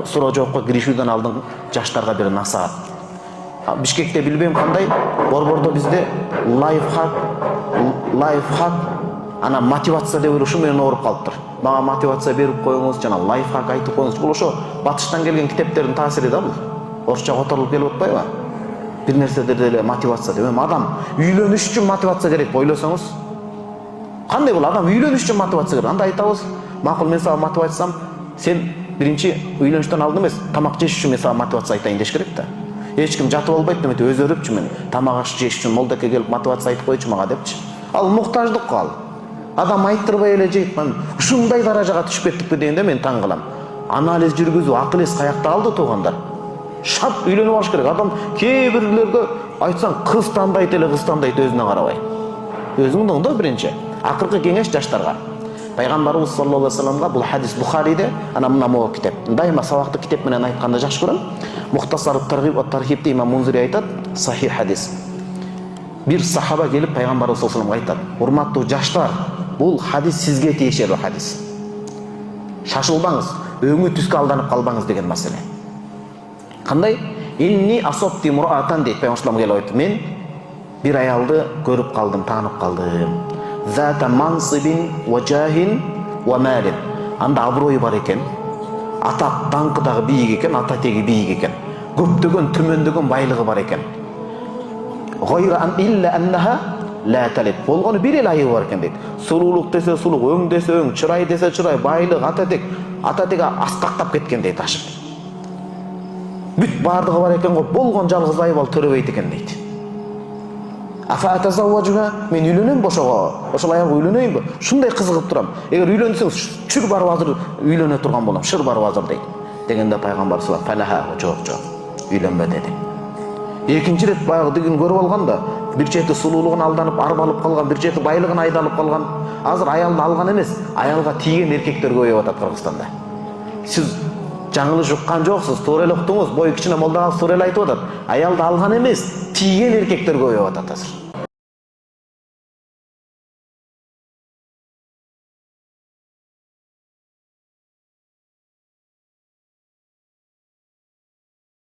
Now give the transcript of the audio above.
суроо жоопко киришүүдөн алдын жаштарга бир насаат. Бишкекте билбейм кандай, Борбордо бизде лайфхак ана мотивация деп ушу менен ооруп калыптыр. Мага мотивация берип коюңуз, жана лайфхак айтып коюңуз. Бул ошо батыштан келген китептердин таасири да бул. Орусча которулуп келип атпайбы? Бир нерседе эле мотивация деп. Адам үйлөнүш үчүн мотивация керек ойлосоңуз. Кандай бул адам үйлөнүш үчүн мотивация керек? Анда айтабыз, макул мен сага мотивация айтсам, сен биринчи үйлөнүштөн алдын эмес, тамак жеш үчүн мен сага мотивация айтайын деш керек да. Эч ким жатып албайт деметип өзөрүпчү мен. Тамак аш жеш үчүн молдоке келип мотивация айтып койчу мага депчи. Ал муктаждык кал. Адам айттырбай эле жейт. Мен ушундай даражага түшүп кеттикпи дегенде мен таң калам. Анализ жүргүзүү, акыл эс каякта калды туугандар? Шап үйлөнүп алыш керек. Адам кээ бирлерге айтсаң кыз тандайт эле, кыз тандайт өзүнө карабай. Өзүңдүн да биринчи. Акыркы кеңеш жаштарга. Пайгамбарыбыз саллаллаху алейхи вассаламга бул хадис Бухариде, ана мына могу китеп. Дайыма сабакты китеп менен айтканды жакшы көрөм. Мухтасар таргиб ва тархибте имам Мунзири айтат, сахих хадис. Бир сахаба келип пайгамбарыбыз саллаллаху алейхи вассаламга айтат: "Урматтуу жаштар, бул хадис сизге тиешелүү хадис. Шашылбаңыз, өңү түскө алданып калбаңыз" деген маселе. Кандай? Инни асобти мураатан дейт пайгамбар келип айтты. Мен бир аялды көрүп калдым, таанып калдым. Зата мансибин ва жахин ва малин. Анда аброй бар экен. Атак даңкыдагы бийик экен, ата теги бийик экен. Көптөгөн төмөндөгөн байлыгы бар экен. Гайра ан илля аннаха ла талит. Болгону бир эле айыбы бар экен дейт. Сулуулук десе сулуу, өң десе өң, чырай десе чырай, байлык, ата теги аскактап кеткен дейт ашып. Бүт бардыгы бар экен го, болгон жалгыз айып ал төрөбөйт экен дейт. Афа атазавважуга, мен үйлөнөм бошого, ошол аялга үйлөнөйүнбү? Шундай кызыгып турам. Эгер үйлөнсөңүз, чүр барып азыр үйлөнө турган болом, шыр барып азыр дейт. Дегенде пайгамбар саллаллаху алейхи вассалам жок, үйлөнбө деди. Экинчи рет баягы дигин көрүп алганда, бир чети сулуулугун алданып, арбалып калган, бир чети байлыгын айдалып калган. Азыр аялды алган эмес, аялга тийген эркектер көбөйүп атат Кыргызстанда. Сиз жаңылыш уккан жоксуз, туура эле уктуңуз, бою кичине молдаган туура эле айтып атат. Аялды алган эмес, тийген эркектер көбөйүп атат азыр.